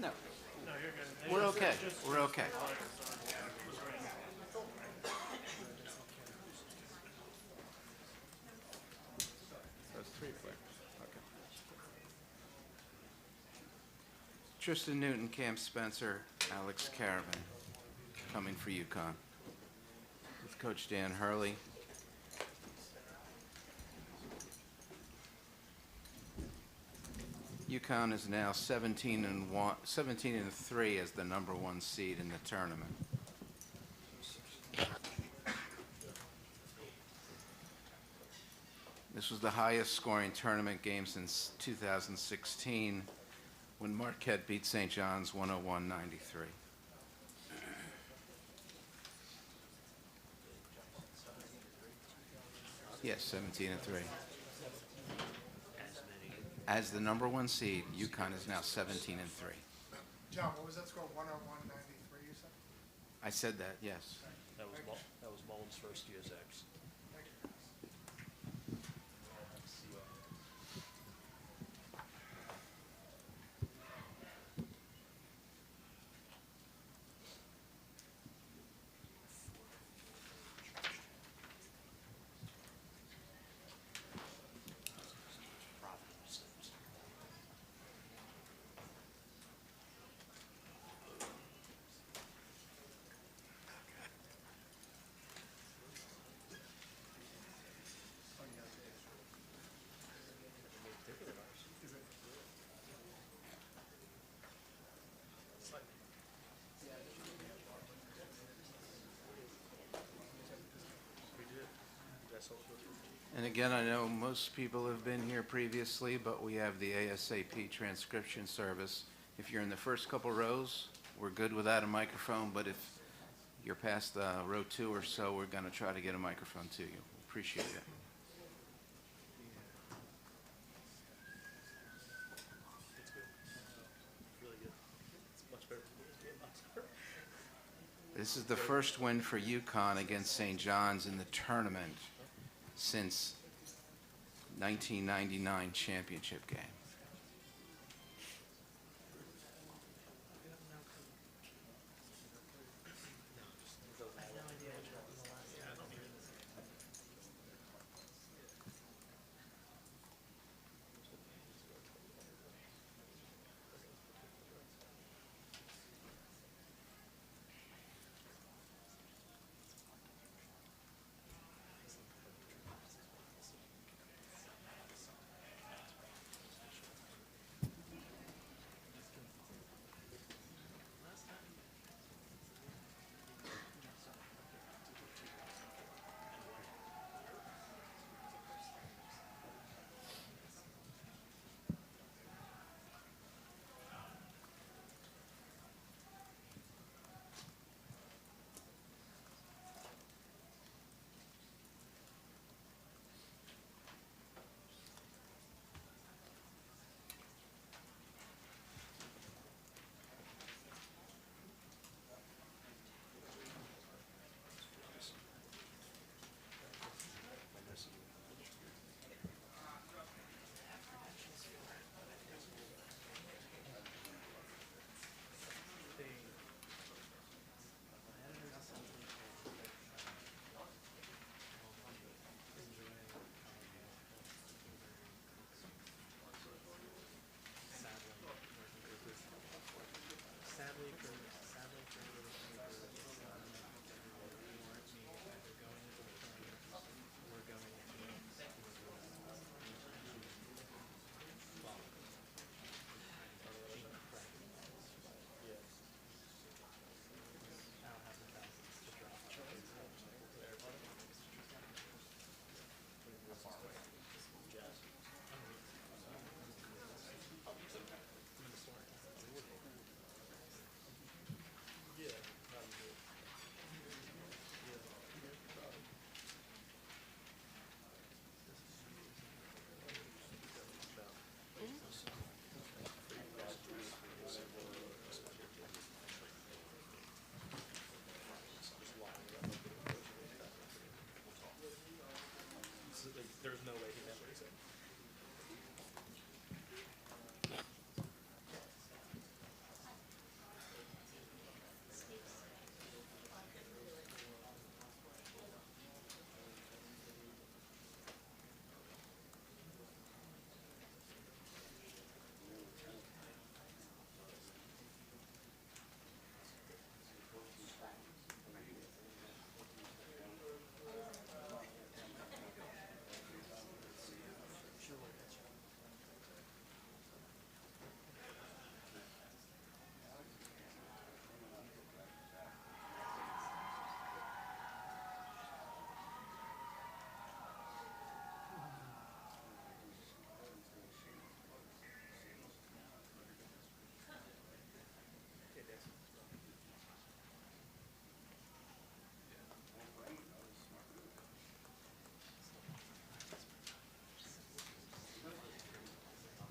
No, No, you're good. we're okay. We're okay. So it's three players. Okay. Tristan Newton, Cam Spencer, Alex Caravan coming for Yukon. With Coach Dan Hurley. Yukon is now 17-3 as the number one seed in the tournament. This was the highest scoring tournament game since 2016 when Marquette beat St. John's 101-93. Yes, 17-3. As the number one seed, Yukon is now 17-3. John, what was that score? 101-93, you said? I said that, yes. That was Mullen's first year as X. Thank you. And again, I know most people have been here previously, but we have the ASAP transcription service. If you're in the first couple rows, we're good without a microphone, but if you're past row 2 or so, we're going to try to get a microphone to you. Appreciate it. It's good. Really good. It's much better. This is the first win for Yukon against St. John's in the tournament since 1999 championship game.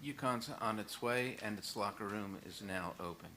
Yukon's on its way, and its locker room is now open.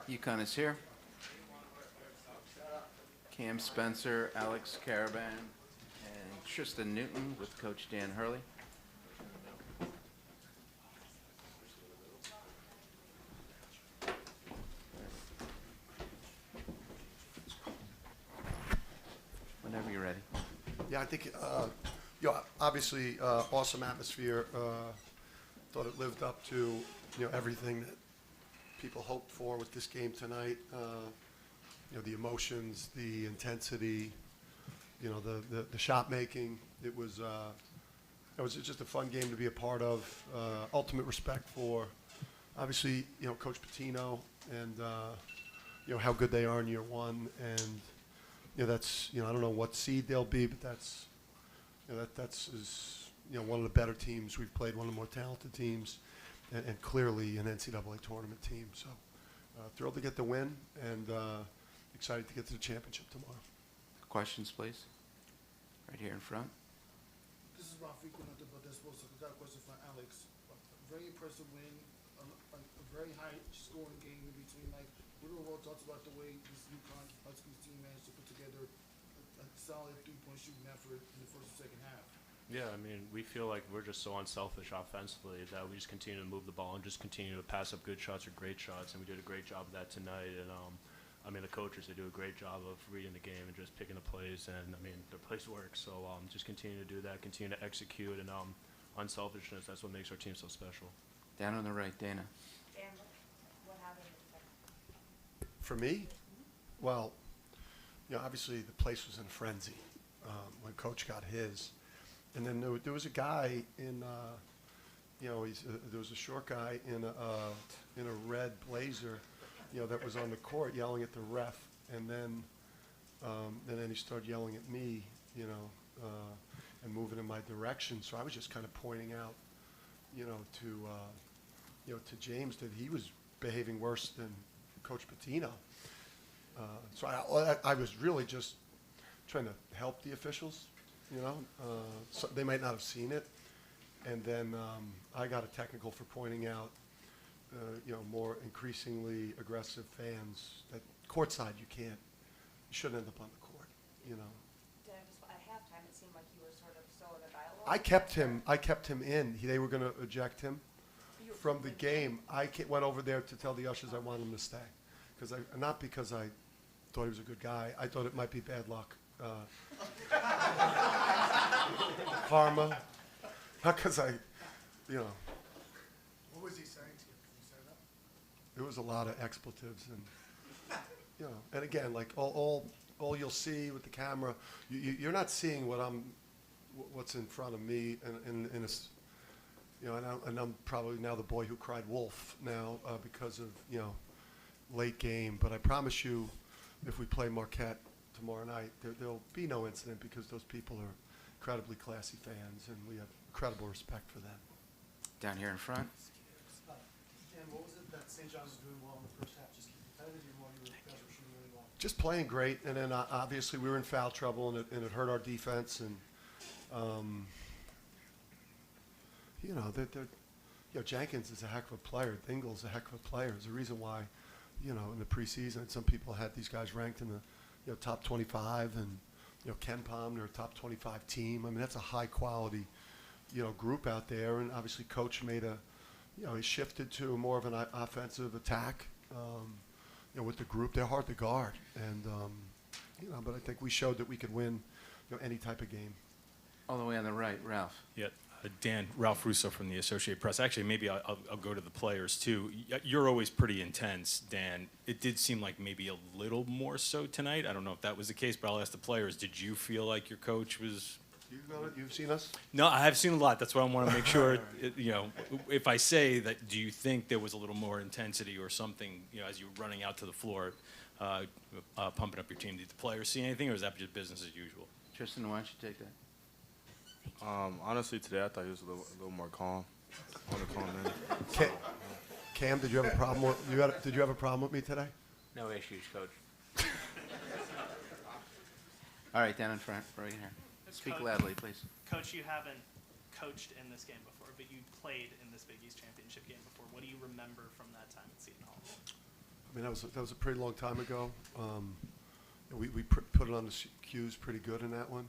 Yukon is here. Cam Spencer, Alex Caravan, and Tristan Newton with Coach Dan Hurley. Whenever you're ready. Yeah, I think, obviously, awesome atmosphere. Thought it lived up to, everything that people hoped for with this game tonight. The emotions, the intensity, the shot making. It was just a fun game to be a part of. Ultimate respect for, obviously, Coach Pitino and, how good they are in year one. And, that's, I don't know what seed they'll be, but that's, that's one of the better teams we've played, one of the more talented teams, and clearly an NCAA tournament team. So thrilled to get the win, and excited to get to the championship tomorrow. Questions, please. Right here in front. This is Rafik Winter, but there's supposed to got a question for Alex. Very impressive win, a very high scoring game in between. Like, we all talked about the way this Yukon Huskies team managed to put together a solid 3-point shooting effort in the first and second half. Yeah, I mean, we feel like we're just so unselfish offensively that we just continue to move the ball and just continue to pass up good shots or great shots, and we did a great job of that tonight. And I mean, the coaches, they do a great job of reading the game and just picking the plays, and I mean, their plays work. So just continue to do that, continue to execute, and unselfishness, that's what makes our team so special. Down on the right, Dana. Dan, what happened in the second? For me, well, obviously the place was in a frenzy when Coach got his. And then there was a guy in, there was a short guy in a red blazer, that was on the court yelling at the ref, and then he started yelling at me, and moving in my direction. So I was just kind of pointing out, to James that he was behaving worse than Coach Pitino. So I was really just trying to help the officials. So they might not have seen it. And then I got a technical for pointing out, more increasingly aggressive fans that courtside you shouldn't end up on the court, Then just at halftime, it seemed like you were sort of still in a dialogue. I kept him in. They were going to eject him from the game. I went over there to tell the ushers I wanted him to stay, not because I thought he was a good guy. I thought it might be bad luck. Karma. Not because What was he saying to you? Can you say that? There was a lot of expletives, and and again, like all you'll see with the camera, you're not seeing what's in front of me, and and I'm probably now the boy who cried wolf now because of late game. But I promise you, if we play Marquette tomorrow night, there'll be no incident because those people are incredibly classy fans, and we have incredible respect for them. Down here in front. Dan, what was it that St. John's was doing well in the first half? Just keep competitive, even while you guys were shooting really well? Just playing great, and then obviously we were in foul trouble, and it hurt our defense. And Jenkins is a heck of a player. Dingle's a heck of a player. There's a reason why you know, in the preseason. And some people had these guys ranked in the, you know, top 25, and, you know, Ken Palm, they're a top 25 team. I mean, that's a high quality, you know, group out there. And obviously Coach made a, you know, he shifted to more of an offensive attack, you know, with the group. They're hard to guard. And, you know, but I think we showed that we could win, you know, any type of game. All the way on the right, Ralph. Yeah, Dan, Ralph Russo from the Associated Press. Actually, maybe I'll go to the players too. You're always pretty intense, Dan. It did seem like maybe a little more so tonight. I don't know if that was the case, but I'll ask the players. Did you feel like your coach was? You've seen us? No, I have seen a lot. That's why I want to make sure. You know, if I say that, do you think there was a little more intensity or something? You know, as you were running out to the floor, pumping up your team. Did the players see anything, or is that just business as usual? Tristan, why don't you take that? Honestly, today I thought he was a little more calm. On the calm end. Cam, did you have a problem with did you have a problem with me today? No issues, Coach. All right, down in front, right here. Speak Coach. loudly, please. Coach, you haven't coached in this game before, but you played in this Big East Championship game before. What do you remember from that time at Seton Hall? I mean, that was a pretty long time ago. We put it on the cues pretty good in that one.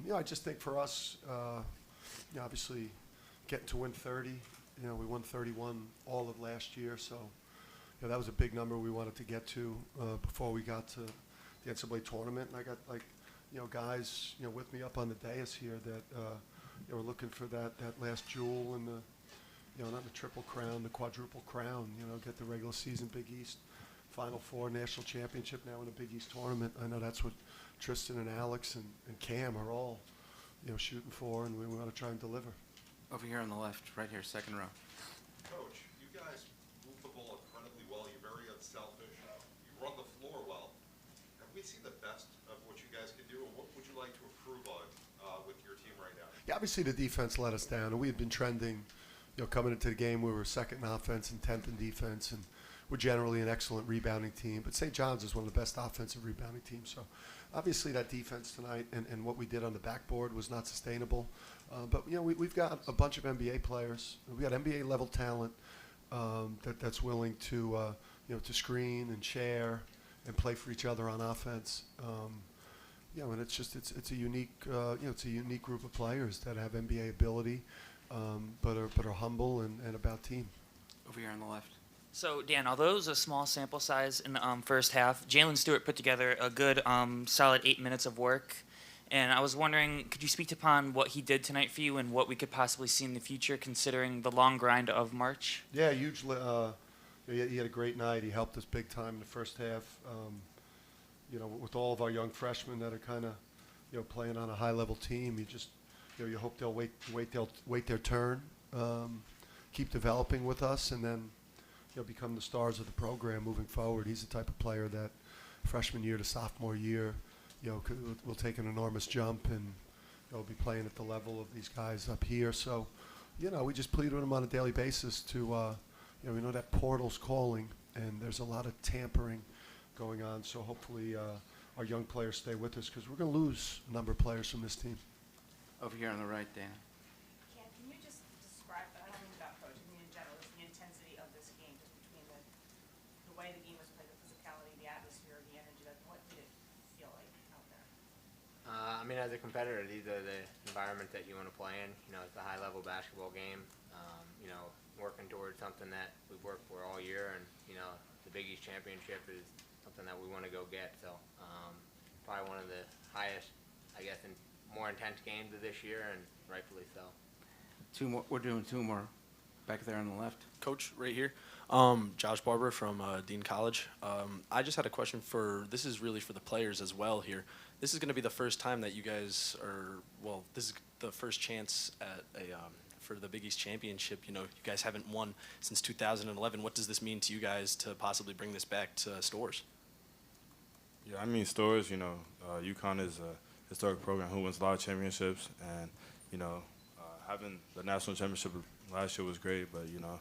You know, I just think for us, you know, obviously getting to win 30, you know, we won 31 all of last year, so you know, that was a big number we wanted to get to before we got to the NCAA tournament. And I got, like, you know, guys, you know, with me up on the dais here that you know, were looking for that last jewel in the, you know, not the triple crown, the quadruple crown. You know, get the regular season Big East Final Four, national championship now in a Big East tournament. I know that's what Tristan and Alex and Cam are all, you know, shooting for, and we want to try and deliver. Over here on the left, right here, second row. Coach, you guys move the ball incredibly well. You're very unselfish. You run the floor well. Have we seen the best of what you guys can do, and what would you like to improve on with your team right now? Yeah, obviously the defense let us down, and we had been trending, you know, coming into the game. We were second in offense and 10th in defense, and we're generally an excellent rebounding team. But St. John's is one of the best offensive rebounding teams. So obviously that defense tonight and what we did on the backboard was not sustainable. But, you know, we've got a bunch of NBA players. We've got NBA level talent that's willing to, you know, to screen and share and play for each other on offense. You know, and it's just it's a unique you know, it's a unique group of players that have NBA ability, but are humble and about team. Over here on the left. So, Dan, although it was a small sample size in the first half, Jalen Stewart put together a good, solid 8 minutes of work. And I was wondering, could you speak upon what he did tonight for you and what we could possibly see in the future, considering the long grind of March? Yeah, hugely. He had a great night. He helped us big time in the first half. You know, with all of our young freshmen that are kind of, you know, playing on a high-level team, you know, you hope they'll wait their turn, keep developing with us, and then, you know, become the stars of the program moving forward. He's the type of player that freshman year to sophomore year, you know, will take an enormous jump and, you know, be playing at the level of these guys up here. So, you know, we just plead with him on a daily basis to, you know, we know that portal's calling, and there's a lot of tampering going on. So hopefully our young players stay with us, because we're going to lose a number of players from this team. Over here on the right, Dana. Can you just describe, I don't mean about coaching, I mean in general, just the intensity of this game, just between the way the game was played, the physicality, the atmosphere, the energy, like what did it feel like out there? I mean, as a competitor, these are the environments that you want to play in. You know, it's a high-level basketball game. You know, working towards something that we've worked for all year, and, you know, the Big East Championship is something that we want to go get. So probably one of the highest, I guess, and more intense games of this year, and rightfully so. Two more. We're doing two more. Back there on the left. Coach, right here. Josh Barber from Dean College. I just had a question this is really for the players as well here. This is going to be the first time that you guys this is the first chance at for the Big East Championship. You know, you guys haven't won since 2011. What does this mean to you guys to possibly bring this back to Storrs? Yeah, I mean, Storrs, you know, Yukon is a historic program who wins a lot of championships, and, you know, having the national championship last year was great, but, you know,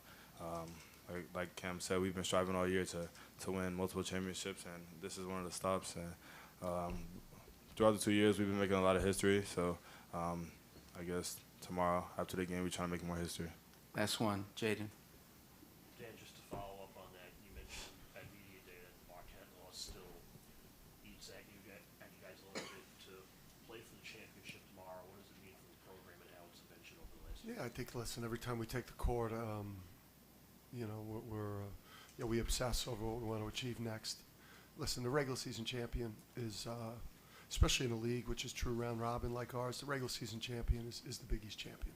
like Cam said, we've been striving all year to win multiple championships, and this is one of the stops. And throughout the 2 years, we've been making a lot of history, so I guess tomorrow, after the game, we're trying to make more history. Last one, Jaden. Dan, just to follow Yeah, I think, listen, every time we take the court, you know, you know, we obsess over what we want to achieve next. Listen, the regular season champion is, especially in a league which is true round robin like ours, the regular season champion is the Big East champion.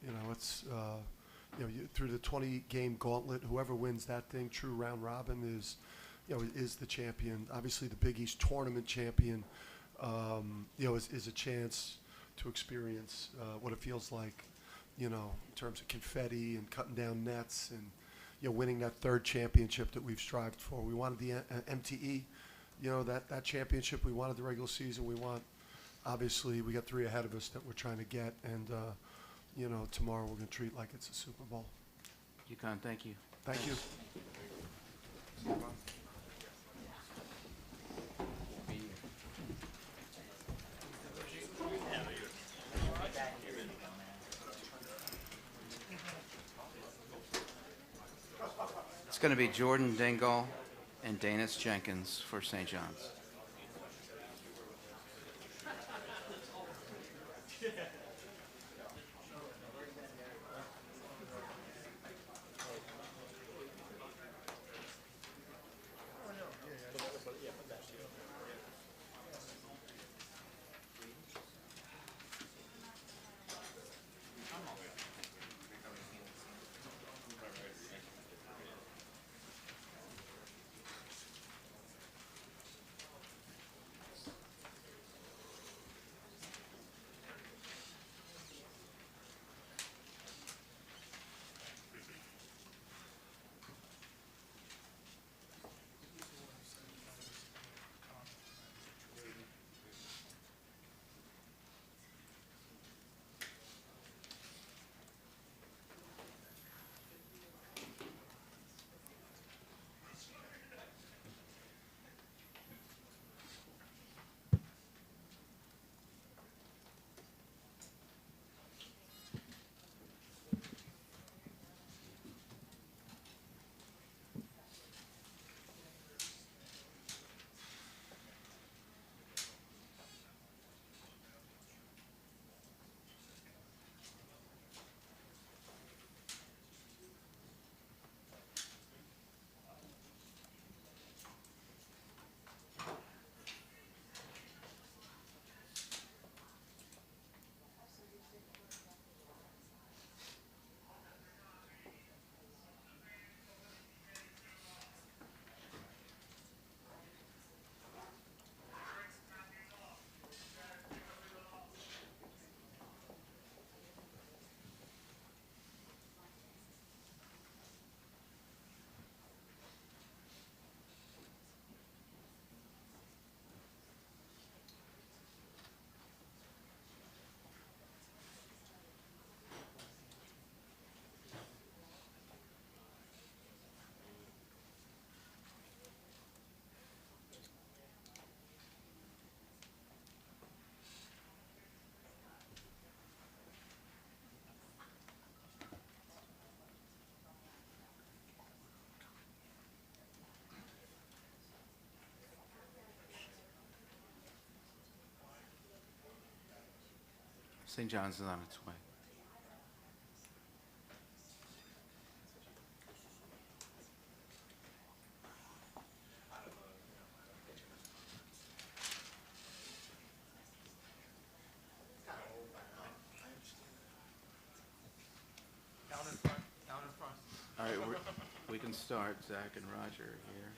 You know, it's, you know, through the 20-game gauntlet, whoever wins that thing, true round robin, is, you know, is the champion. Obviously, the Big East tournament champion, you know, is a chance to experience what it feels like, you know, in terms of confetti and cutting down nets and, you know, winning that third championship that we've strived for. We wanted the MTE, you know, that championship. We wanted the regular season. We want, obviously, we got 3 ahead of us that we're trying to get. And, you know, tomorrow we're going to treat like it's a Super Bowl. Yukon, thank you. Thank you. It's going to be Jordan Dingle and Danis Jenkins for St. John's. St. John's is on its way. All right, we can start. Zach and Roger are here.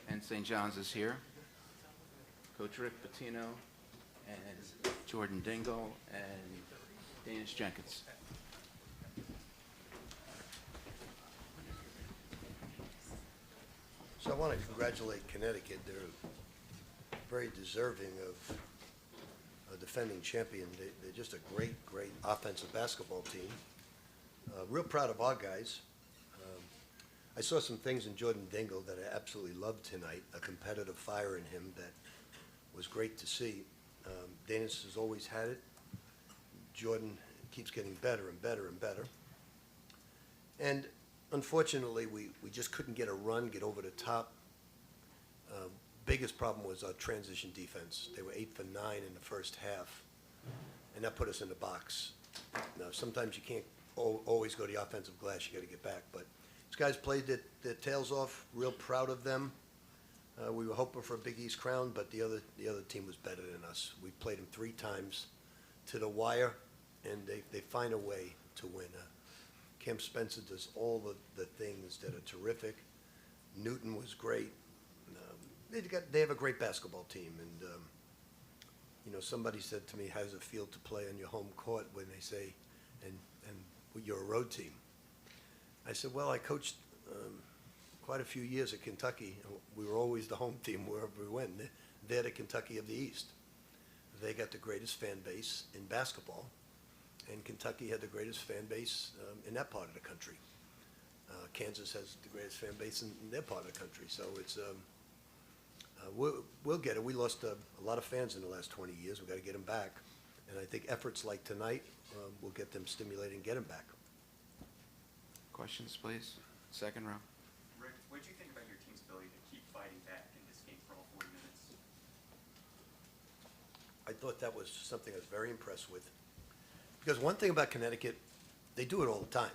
And St. John's is here. Coach Rick Pitino and Jordan Dingle and Danis Jenkins. So I want to congratulate Connecticut. They're very deserving of a defending champion. They're just a great, great offensive basketball team. Real proud of our guys. I saw some things in Jordan Dingle that I absolutely loved tonight, a competitive fire in him that was great to see. Danis has always had it. Jordan keeps getting better and better and better. And unfortunately, we just couldn't get a run, get over the top. Biggest problem was our transition defense. They were 8 for 9 in the first half, and that put us in the box. Now, sometimes you can't always go to the offensive glass, you gotta get back, but these guys played their tails off, real proud of them. We were hoping for a Big East crown, but the other team was better than us. We played them 3 times to the wire, and they find a way to win. Cam Spencer does all the things that are terrific. Newton was great. They have a great basketball team, and you know, somebody said to me, "How does it feel to play on your home court?" When they say, "And you're a road team." I said, "Well, I coached quite a few years at Kentucky. And we were always the home team wherever we went. They're the Kentucky of the East. They got the greatest fan base in basketball, and Kentucky had the greatest fan base in that part of the country. Kansas has the greatest fan base in their part of the country. So it's we'll get it. We lost a lot of fans in the last 20 years. We've got to get them back. And I think efforts like tonight will get them stimulated and get them back. Questions, please? Second row. Rick, what did you think about your team's ability to keep fighting back in this game for all 40 minutes? I thought that was something I was very impressed with. Because one thing about Connecticut, they do it all the time.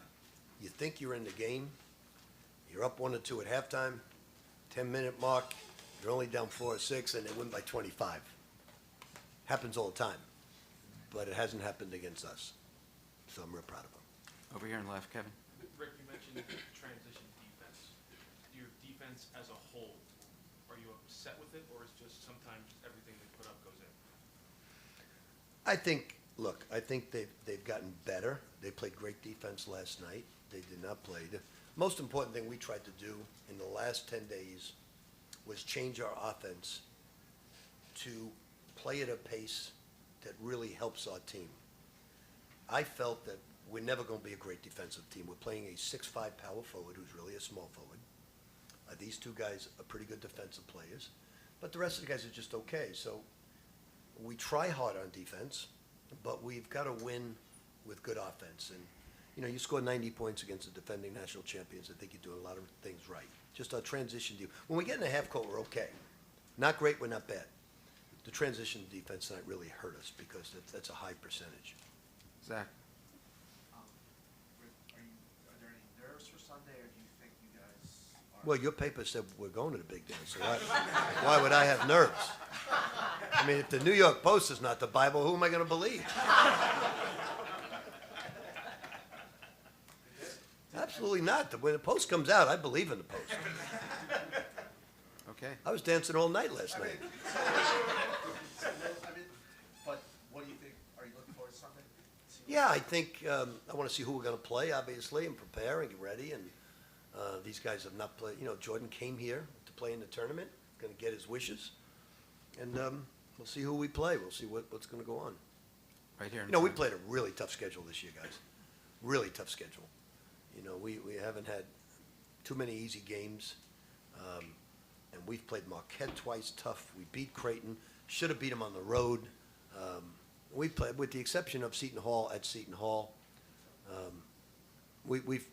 You think you're in the game, you're up 1 or 2 at halftime, 10-minute mark, you're only down 4 or 6, and they win by 25. Happens all the time, but it hasn't happened against us. So I'm real proud of them. Over here on the left, Kevin. Rick, you mentioned transition defense. Your defense as a whole, are you upset with it, or is just sometimes everything they put up goes in? I think, look, I think they've gotten better. They played great defense last night. They did not play. The most important thing we tried to do in the last 10 days was change our offense to play at a pace that really helps our team. I felt that we're never going to be a great defensive team. We're playing a 6'5" power forward who's really a small forward. These 2 guys are pretty good defensive players, but the rest of the guys are just okay. So we try hard on defense, but we've got to win with good offense. And, you know, you score 90 points against the defending national champions. I think you're doing a lot of things right. Just our transition deal. When we get in the half court, we're okay. Not great, we're not bad. The transition defense tonight really hurt us because that's a high percentage. Zach. Rick, are there any nerves for Sunday, or do you think you guys are? Well, your paper said we're going to the big dance, so why would I have nerves? I mean, if the New York Post is not the Bible, who am I going to believe? Absolutely not. When the Post comes out, I believe in the Post. Okay. I was dancing all night last night. But what do you think? Are you looking forward to Sunday? Yeah, I think I want to see who we're going to play, obviously, and prepare and get ready. And these guys have not played. You know, Jordan came here to play in the tournament, going to get his wishes. And we'll see who we play. We'll see what's going to go on. Right here. You know, we played a really tough schedule this year, guys. Really tough schedule. You know, we haven't had too many easy games. And we've played Marquette twice tough. We beat Creighton. Should have beat them on the road. We played, with the exception of Seton Hall at Seton Hall, we've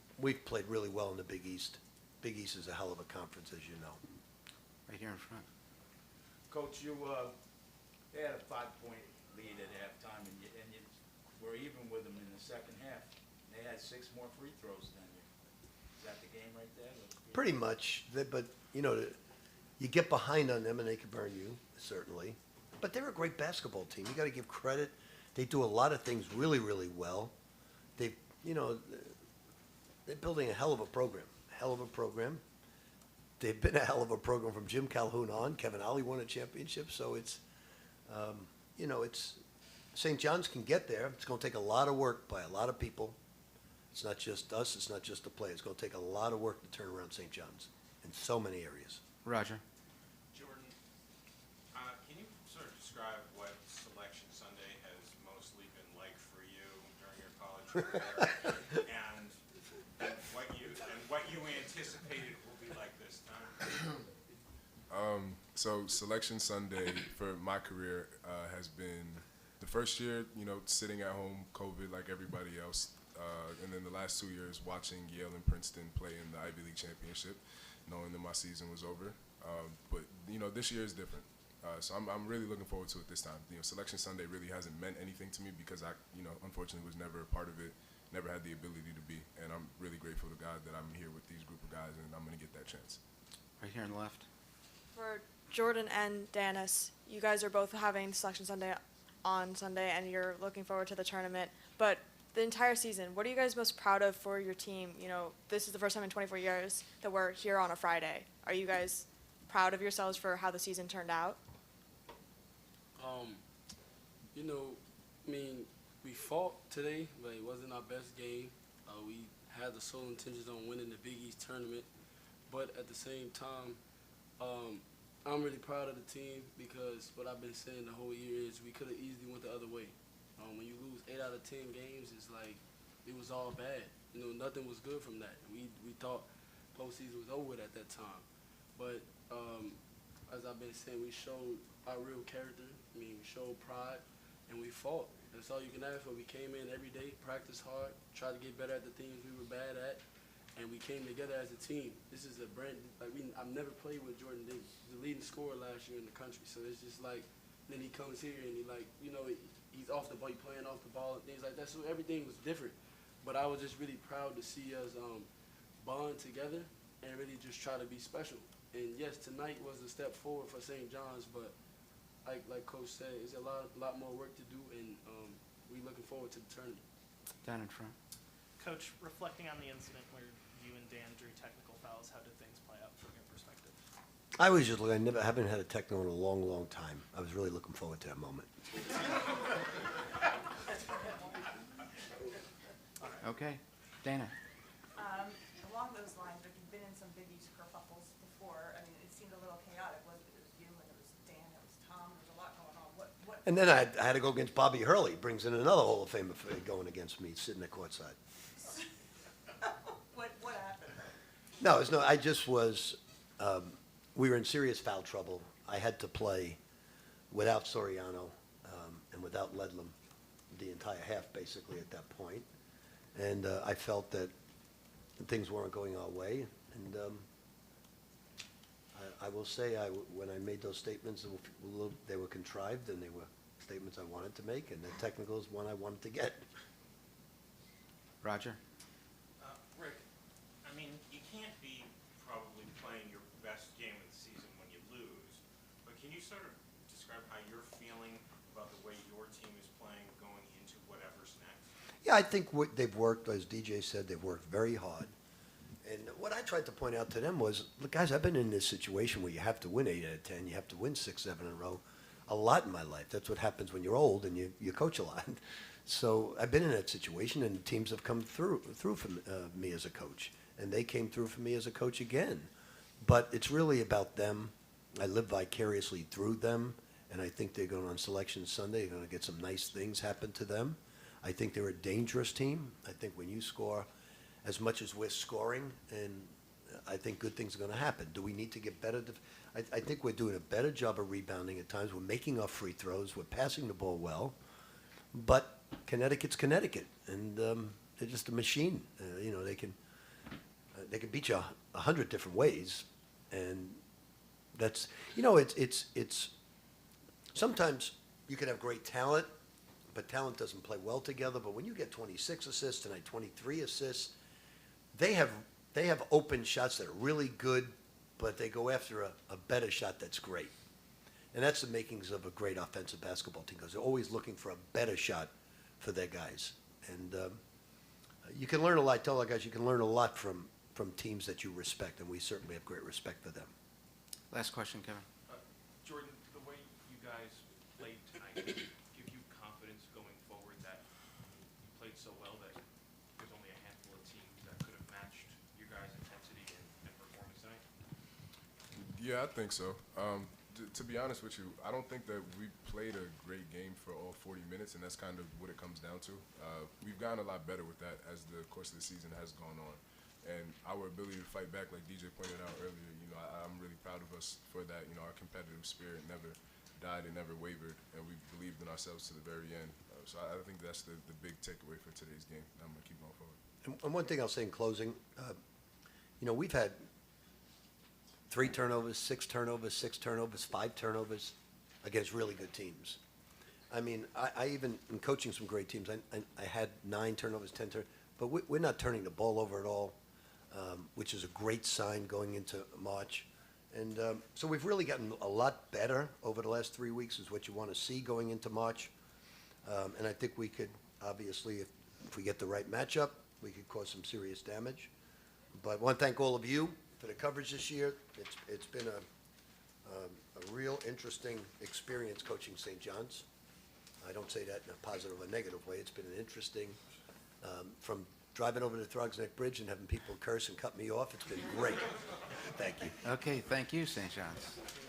played really well in the Big East. Big East is a hell of a conference, as you know. Right here in front. Coach, they had a 5-point lead at halftime, and you were even with them in the second half. They had 6 more free throws than you. Is that the game right there? Pretty much, but you know, you get behind on them and they can burn you, certainly. But they're a great basketball team. You got to give credit. They do a lot of things really, really well. They're building a hell of a program. Hell of a program. They've been a hell of a program from Jim Calhoun on. Kevin Ollie won a championship, so it's, it's St. John's can get there. It's going to take a lot of work by a lot of people. It's not just us. It's not just the players. It's going to take a lot of work to turn around St. John's in so many areas. Roger. Jordan, can you sort of describe what Selection Sunday has mostly been like for you during your college career, and what you anticipated will be like this time? So Selection Sunday for my career has been the first year, sitting at home, COVID like everybody else, and then the last 2 years watching Yale and Princeton play in the Ivy League championship, knowing that my season was over. But this year is different. So I'm really looking forward to it this time. Selection Sunday really hasn't meant anything to me because I, unfortunately was never a part of it, never had the ability to be. And I'm really grateful to God that I'm here with these group of guys and I'm going to get that chance. Right here on the left. For Jordan and Danis, you guys are both having Selection Sunday on Sunday, and you're looking forward to the tournament. But the entire season, what are you guys most proud of for your team? This is the first time in 24 years that we're here on a Friday. Are you guys proud of yourselves for how the season turned out? We fought today, but it wasn't our best game. We had the sole intentions on winning the Big East tournament, but at the same time, I'm really proud of the team because what I've been saying the whole year is we could have easily went the other way. When you lose 8 out of 10 games, it's like it was all bad. Nothing was good from that. We thought postseason was over at that time, but as I've been saying, we showed our real character. We showed pride, and we fought. That's all you can ask for. We came in every day, practiced hard, tried to get better at the things we were bad at, and we came together as a team. This is a brand I've never played with Jordan Davis. He's the leading scorer last year in the country. So it's just like, then he comes here and he's off the ball, playing off the ball and things like that. So everything was different. But I was just really proud to see us bond together and really just try to be special. And yes, tonight was a step forward for St. John's, but like Coach said, it's a lot more work to do, and we're looking forward to the tournament. Down in front. Coach, reflecting on the incident where you and Dan drew technical fouls, how did things play out from your perspective? I was just looking. I haven't had a techno in a long, long time. I was really looking forward to that moment. Okay. Dana. Along those lines, like you've been in some Big East kerfuffles before. I mean, it seemed a little chaotic. It was you, and it was Dan, it was Tom. There was a lot going on. What? And then I had to go against Bobby Hurley. Brings in another Hall of Famer going against me, sitting at courtside. What happened? No, it's no. I just was. We were in serious foul trouble. I had to play without Soriano and without Ledlam the entire half, basically at that point. And I felt that things weren't going our way. And I will say, when I made those statements, they were contrived, and they were statements I wanted to make, and the technical is one I wanted to get. Roger. Rick, I mean, you can't be probably playing your best game of the season when you lose, but can you sort of describe how you're feeling about the way your team is playing going into whatever's next? Yeah, I think they've worked, as DJ said, they've worked very hard. And what I tried to point out to them was, look, guys, I've been in this situation where you have to win 8 out of 10, you have to win 6, 7 in a row a lot in my life. That's what happens when you're old and you coach a lot. So I've been in that situation, and teams have come through for me as a coach, and they came through for me as a coach again. But it's really about them. I live vicariously through them, and I think they're going on Selection Sunday. They're going to get some nice things happen to them. I think they're a dangerous team. I think when you score as much as we're scoring, and I think good things are going to happen. Do we need to get better? I think we're doing a better job of rebounding at times. We're making our free throws. We're passing the ball well. But Connecticut's Connecticut, and they're just a machine. They can beat you 100 different ways, and that's it's sometimes you can have great talent, but talent doesn't play well together. But when you get 26 assists tonight, 23 assists, they have open shots that are really good, but they go after a better shot that's great. And that's the makings of a great offensive basketball team, because they're always looking for a better shot for their guys. And you can learn a lot. I tell our guys, you can learn a lot from teams that you respect, and we certainly have great respect for them. Last question, Kevin. Jordan, the way you guys played tonight give you confidence going forward that you played so well that there's only a handful of teams that could have matched your guys' intensity and performance tonight? Yeah, I think so. To be honest with you, I don't think that we played a great game for all 40 minutes, and that's kind of what it comes down to. We've gotten a lot better with that as the course of the season has gone on. And our ability to fight back, like DJ pointed out earlier, I'm really proud of us for that. Our competitive spirit never died and never wavered, and we believed in ourselves to the very end. So I think that's the big takeaway for today's game. I'm going to keep going forward. And one thing I'll say in closing, we've had 3 turnovers, 6 turnovers, 6 turnovers, 5 turnovers. against really good teams. I mean, I even, in coaching some great teams, I had 9 turnovers, 10 turnovers, but we're not turning the ball over at all, which is a great sign going into March. And so we've really gotten a lot better over the last 3 weeks, is what you want to see going into March. And I think we could, obviously, if we get the right matchup, we could cause some serious damage. But I want to thank all of you for the coverage this year. It's been a real interesting experience coaching St. John's. I don't say that in a positive or negative way. It's been an interesting, from driving over the Throgs Neck Bridge and having people curse and cut me off, it's been great. Thank you. Okay, thank you, St. John's.